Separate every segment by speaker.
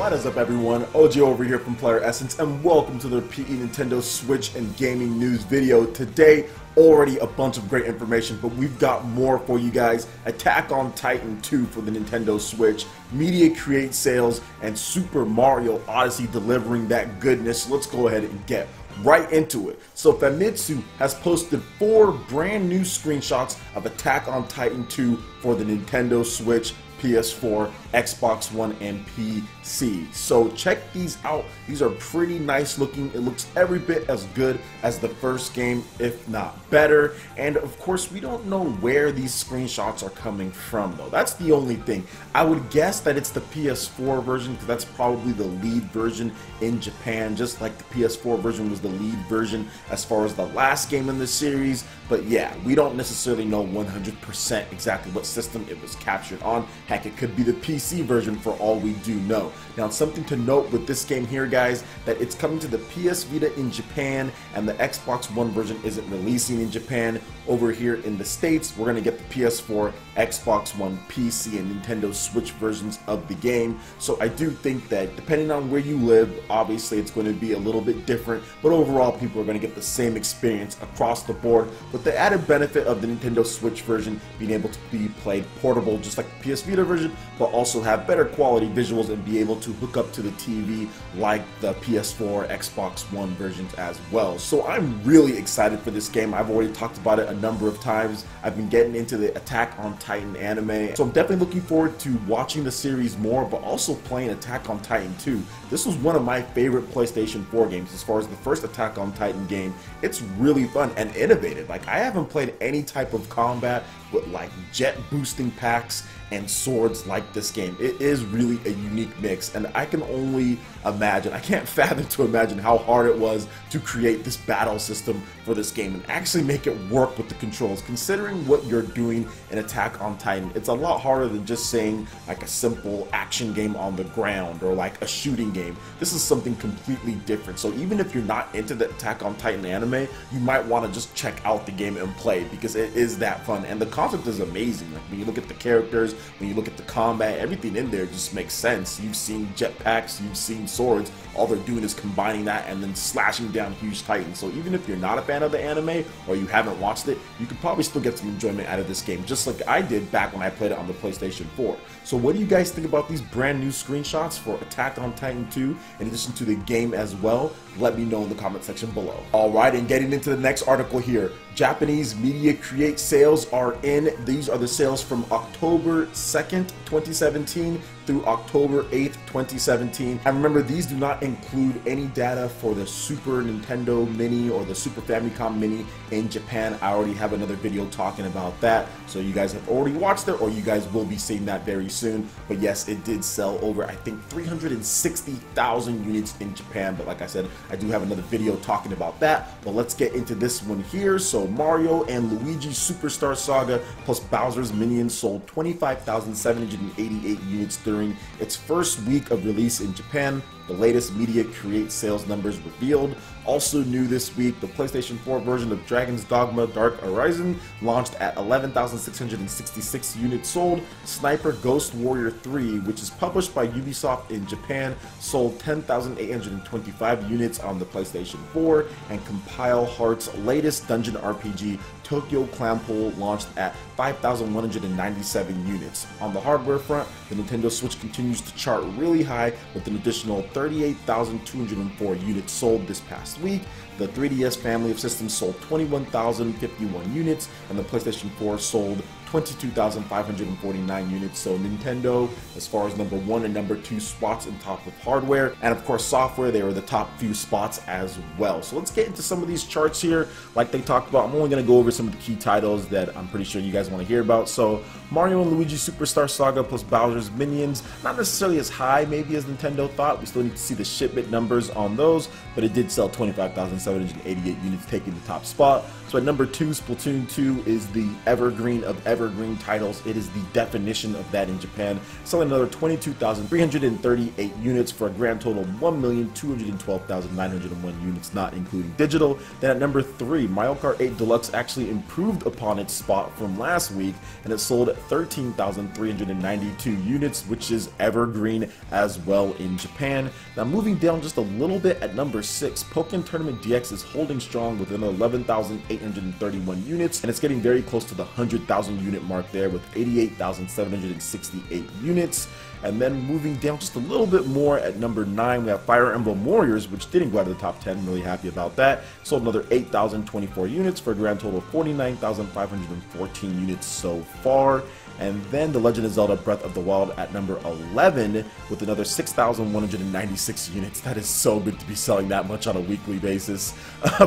Speaker 1: What is up, everyone? OG over here from PlayerEssence, and welcome to the PE Nintendo Switch and gaming news video. Today, already a bunch of great information, but we've got more for you guys. Attack on Titan 2 for the Nintendo Switch, media create sales, and Super Mario Odyssey delivering that goodness. Let's go ahead and get right into it. So Famitsu has posted 4 brand new screenshots of Attack on Titan 2 for the Nintendo Switch, PS4, Xbox One, and PC. So check these out. These are pretty nice looking. It looks every bit as good as the first game, if not better. And of course, we don't know where these screenshots are coming from, though. That's the only thing. I would guess that it's the PS4 version, because that's probably the lead version in Japan, just like the PS4 version was the lead version as far as the last game in the series. But yeah, we don't necessarily know 100% exactly what system it was captured on. Heck, it could be the PC version for all we do know. Now, something to note with this game here, guys, that it's coming to the PS Vita in Japan, and the Xbox One version isn't releasing in Japan. Over here in the States, we're going to get the PS4, Xbox One, PC, and Nintendo Switch versions of the game. So I do think that depending on where you live, obviously it's going to be a little bit different, but overall people are going to get the same experience across the board, with the added benefit of the Nintendo Switch version being able to be played portable just like the PS Vita version, but also have better quality visuals and be able to hook up to the TV like the PS4, Xbox One versions as well. So I'm really excited for this game. I've already talked about it a number of times. I've been getting into the Attack on Titan anime, so I'm definitely looking forward to watching the series more, but also playing Attack on Titan 2. This was one of my favorite PlayStation 4 games as far as the first Attack on Titan game. It's really fun and innovative. Like, I haven't played any type of combat with like jet boosting packs and swords like this game. It is really a unique mix, and I can only imagine, I can't fathom to imagine how hard it was to create this battle system for this game and actually make it work with the controls. Considering what you're doing in Attack on Titan, it's a lot harder than just saying like a simple action game on the ground or like a shooting game. This is something completely different. So even if you're not into the Attack on Titan anime, you might want to just check out the game and play, because it is that fun, and the concept is amazing. Like, when you look at the characters, when you look at the combat, everything in there just makes sense. You've seen jetpacks, you've seen swords. All they're doing is combining that and then slashing down huge titans. So even if you're not a fan of the anime or you haven't watched it, you could probably still get some enjoyment out of this game, just like I did back when I played it on the PlayStation 4. So what do you guys think about these brand new screenshots for Attack on Titan 2 in addition to the game as well? Let me know in the comment section below. Alright, and getting into the next article here. Japanese media create sales are in. These are the sales from October 2nd, 2017 through October 8th, 2017. And remember, these do not include any data for the Super Nintendo Mini or the Super Famicom Mini in Japan. I already have another video talking about that, so you guys have already watched it, or you guys will be seeing that very soon. But yes, it did sell over, I think, 360,000 units in Japan. But like I said, I do have another video talking about that. But let's get into this one here. So Mario and Luigi Superstar Saga plus Bowser's Minions sold 25,788 units during its first week of release in Japan. The latest media create sales numbers revealed. Also new this week, the PlayStation 4 version of Dragon's Dogma Dark Horizon launched at 11,666 units sold. Sniper Ghost Warrior 3, which is published by Ubisoft in Japan, sold 10,825 units on the PlayStation 4. And Compile Heart's latest dungeon RPG, Tokyo Clampool, launched at 5,197 units. On the hardware front, the Nintendo Switch continues to chart really high with an additional 38,204 units sold this past week. The 3DS family of systems sold 21,051 units, and the PlayStation 4 sold 22,549 units. So Nintendo, as far as number 1 and number 2 spots in top of hardware, and of course software, they were the top few spots as well. So let's get into some of these charts here. Like they talked about, I'm only going to go over some of the key titles that I'm pretty sure you guys want to hear about. So Mario and Luigi Superstar Saga plus Bowser's Minions, not necessarily as high maybe as Nintendo thought. We still need to see the shipment numbers on those, but it did sell 25,788 units, taking the top spot. So at number 2, Splatoon 2 is the evergreen of evergreens. evergreen titles. It is the definition of that in Japan, selling another 22,338 units for a grand total of 1,212,901 units, not including digital. Then at number 3, Mario Kart 8 Deluxe actually improved upon its spot from last week, and it sold 13,392 units, which is evergreen as well in Japan. Now moving down just a little bit at number 6, Pokken Tournament DX is holding strong with another 11,831 units, and it's getting very close to the 100,000 unit mark there with 88,768 units. And then moving down just a little bit more at number 9, we have Fire Emblem Warriors, which didn't go out of the top 10. Really happy about that. Sold another 8,024 units for a grand total of 49,514 units so far. And then The Legend of Zelda Breath of the Wild at number 11 with another 6,196 units. That is so good to be selling that much on a weekly basis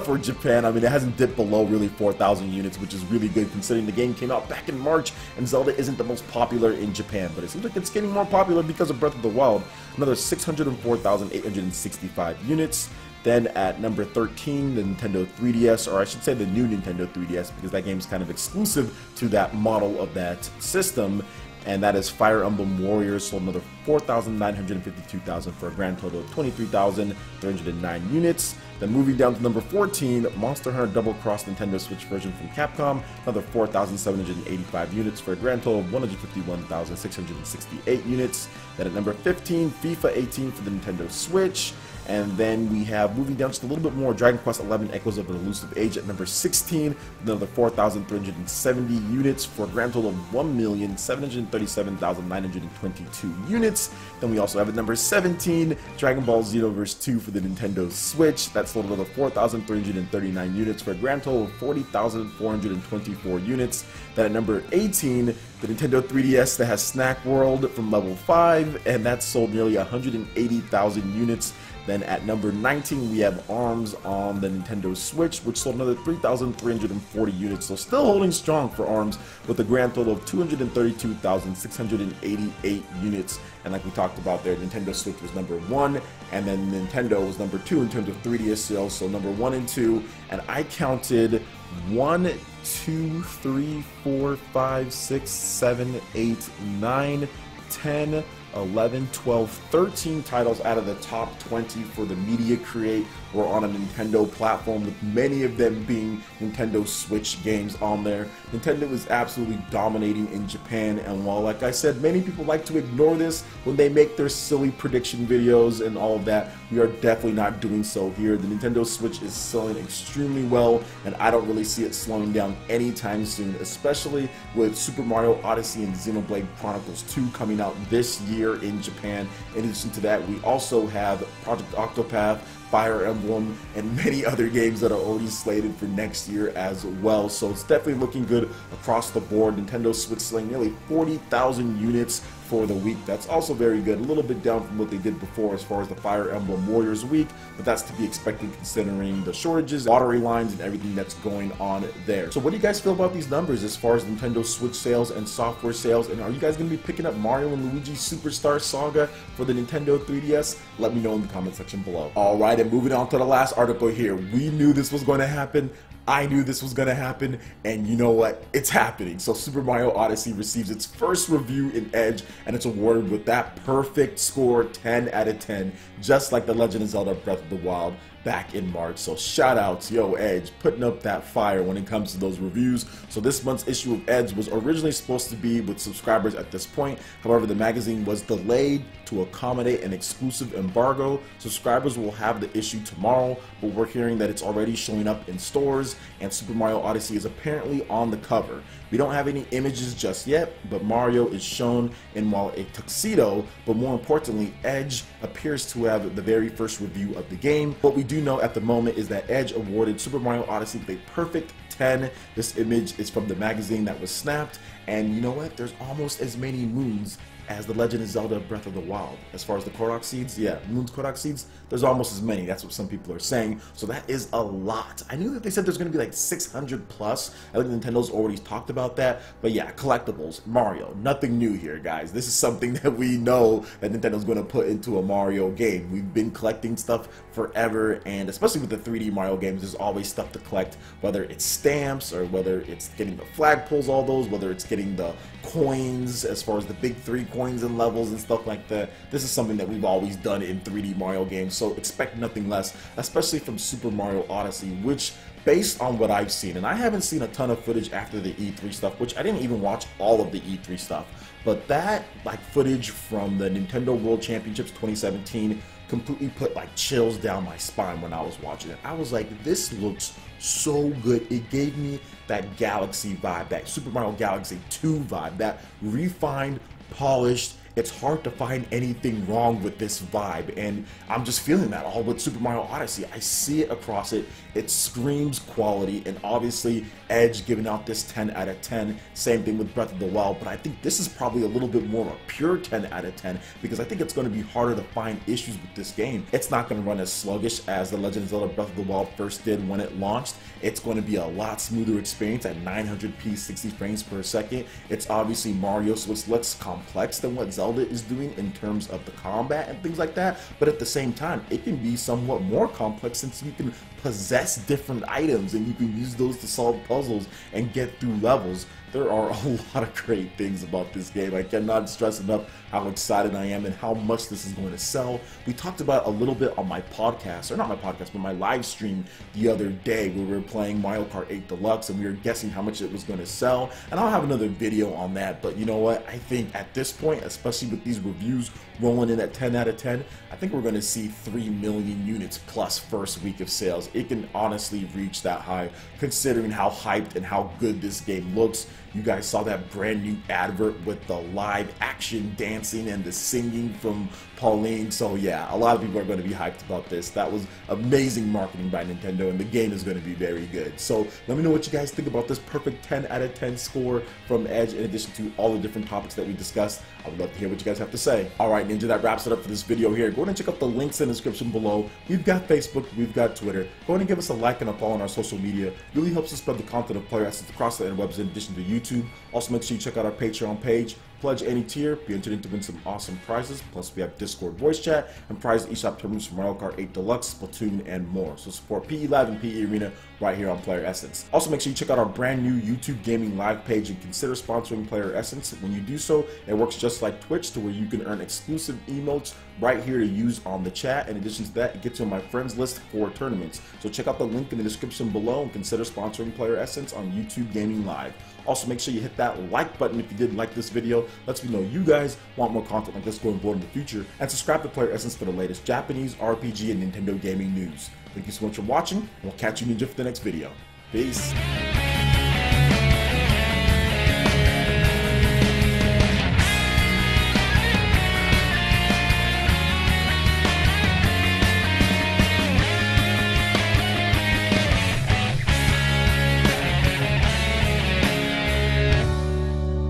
Speaker 1: for Japan. I mean, it hasn't dipped below really 4,000 units, which is really good considering the game came out back in March and Zelda isn't the most popular in Japan. But it seems like it's getting more popular because of Breath of the Wild. Another 604,865 units. Then at number 13, the Nintendo 3DS, or I should say the new Nintendo 3DS, because that game is kind of exclusive to that model of that system, and that is Fire Emblem Warriors, sold another 4,952,000 for a grand total of 23,309 units. Then moving down to number 14, Monster Hunter Double Cross Nintendo Switch version from Capcom, another 4,785 units for a grand total of 151,668 units. Then at number 15, FIFA 18 for the Nintendo Switch. And then we have, moving down just a little bit more, Dragon Quest XI Echoes of an Elusive Age at number 16, another 4,370 units for a grand total of 1,737,922 units. Then we also have at number 17, Dragon Ball Xenoverse 2 for the Nintendo Switch. That sold another 4,339 units for a grand total of 40,424 units. Then at number 18, the Nintendo 3DS that has Snack World from level 5, and that sold nearly 180,000 units. Then at number 19, we have ARMS on the Nintendo Switch, which sold another 3,340 units. So still holding strong for ARMS with a grand total of 232,688 units. And like we talked about there, Nintendo Switch was number 1, and then Nintendo was number 2 in terms of 3DS sales. So number 1 and 2, and I counted 1, 2, 3, 4, 5, 6, 7, 8, 9, 10, 11, 12, 13 titles out of the top 20 for the Media Create were on a Nintendo platform, with many of them being Nintendo Switch games on there. Nintendo is absolutely dominating in Japan, and while, like I said, many people like to ignore this when they make their silly prediction videos and all of that, we are definitely not doing so here. The Nintendo Switch is selling extremely well, and I don't really see it slowing down anytime soon, especially with Super Mario Odyssey and Xenoblade Chronicles 2 coming out this year in Japan. In addition to that, we also have Project Octopath, Fire Emblem, and many other games that are already slated for next year as well. So it's definitely looking good across the board. Nintendo Switch selling nearly 40,000 units for the week. That's also very good. A little bit down from what they did before as far as the Fire Emblem Warriors week, but that's to be expected considering the shortages, lottery lines, and everything that's going on there. So what do you guys feel about these numbers as far as Nintendo Switch sales and software sales? And are you guys going to be picking up Mario and Luigi Superstar Saga for the Nintendo 3DS? Let me know in the comment section below. Alright, and moving on to the last article here. We knew this was going to happen. I knew this was going to happen, and you know what? It's happening. So Super Mario Odyssey receives its first review in Edge, and it's awarded with that perfect score, 10 out of 10, just like The Legend of Zelda Breath of the Wild back in March. So shout outs, yo Edge, putting up that fire when it comes to those reviews. So this month's issue of Edge was originally supposed to be with subscribers at this point. However, the magazine was delayed to accommodate an exclusive embargo. Subscribers will have the issue tomorrow, but we're hearing that it's already showing up in stores, and Super Mario Odyssey is apparently on the cover. We don't have any images just yet, but Mario is shown in, while a tuxedo, but more importantly, Edge appears to have the very first review of the game. What we do know at the moment is that Edge awarded Super Mario Odyssey with a perfect 10. This image is from the magazine that was snapped, and you know what? There's almost as many moons as The Legend of Zelda Breath of the Wild. As far as the Korok seeds, yeah, Moon's Korok seeds, there's almost as many. That's what some people are saying. So that is a lot. I knew that they said there's going to be like 600 plus. I think Nintendo's already talked about that. But yeah, collectibles, Mario, nothing new here, guys. This is something that we know that Nintendo's going to put into a Mario game. We've been collecting stuff forever, and especially with the 3D Mario games, there's always stuff to collect, whether it's stamps, or whether it's getting the flagpoles, all those, whether it's getting the coins as far as the big 3 coins and levels and stuff like that. This is something that we've always done in 3D Mario games, so expect nothing less, especially from Super Mario Odyssey, which, based on what I've seen, and I haven't seen a ton of footage after the E3 stuff, which I didn't even watch all of the E3 stuff, but that like footage from the Nintendo World Championships 2017 completely put like chills down my spine when I was watching it. I was like, this looks so good. It gave me that Galaxy vibe, that Super Mario Galaxy 2 vibe, that refined, polished. It's hard to find anything wrong with this vibe, and I'm just feeling that all with Super Mario Odyssey. I see it across it. It screams quality, and obviously Edge giving out this 10 out of 10. Same thing with Breath of the Wild, but I think this is probably a little bit more of a pure 10 out of 10 because I think it's going to be harder to find issues with this game. It's not going to run as sluggish as The Legend of Zelda Breath of the Wild first did when it launched. It's going to be a lot smoother experience at 900p 60 frames per second. It's obviously Mario, so it's less complex than what Zelda is doing in terms of the combat and things like that, but at the same time it can be somewhat more complex since you can possess different items and you can use those to solve puzzles and get through levels. There are a lot of great things about this game. I cannot stress enough how excited I am and how much this is going to sell. We talked about it a little bit on my podcast, or not my podcast, but my live stream the other day where we were playing Mario Kart 8 Deluxe and we were guessing how much it was going to sell. And I'll have another video on that, but you know what? I think at this point, especially with these reviews rolling in at 10 out of 10, I think we're going to see 3 million units plus first week of sales. It can honestly reach that high considering how hyped and how good this game looks. You guys saw that brand new advert with the live action dancing and the singing from Pauline. So yeah, a lot of people are going to be hyped about this. That was amazing marketing by Nintendo, and the game is going to be very good. So let me know what you guys think about this perfect 10 out of 10 score from Edge, in addition to all the different topics that we discussed. I would love to hear what you guys have to say. Alright Ninja, that wraps it up for this video here. Go ahead and check out the links in the description below. We've got Facebook, we've got Twitter. Go ahead and give us a like and a follow on our social media. It really helps us spread the content of PlayerEssence across the interwebs in addition to YouTube. Also make sure you check out our Patreon page. Pledge any tier, be entered in to win some awesome prizes. Plus we have Discord voice chat and prize eShop tournaments from Mario Kart 8 Deluxe, Splatoon, and more. So support PE Live and PE Arena right here on PlayerEssence. Also make sure you check out our brand new YouTube gaming live page and consider sponsoring PlayerEssence. When you do so, it works just like Twitch to where you can earn exclusive emotes right here to use on the chat. In addition to that, it gets you on my friends list for tournaments. So check out the link in the description below and consider sponsoring PlayerEssence on YouTube Gaming Live. Also make sure you hit that like button if you did like this video. Lets me know you guys want more content like this going forward in the future. And subscribe to PlayerEssence for the latest Japanese, RPG, and Nintendo gaming news. Thank you so much for watching, and we'll catch you Ninja for the next video. Peace.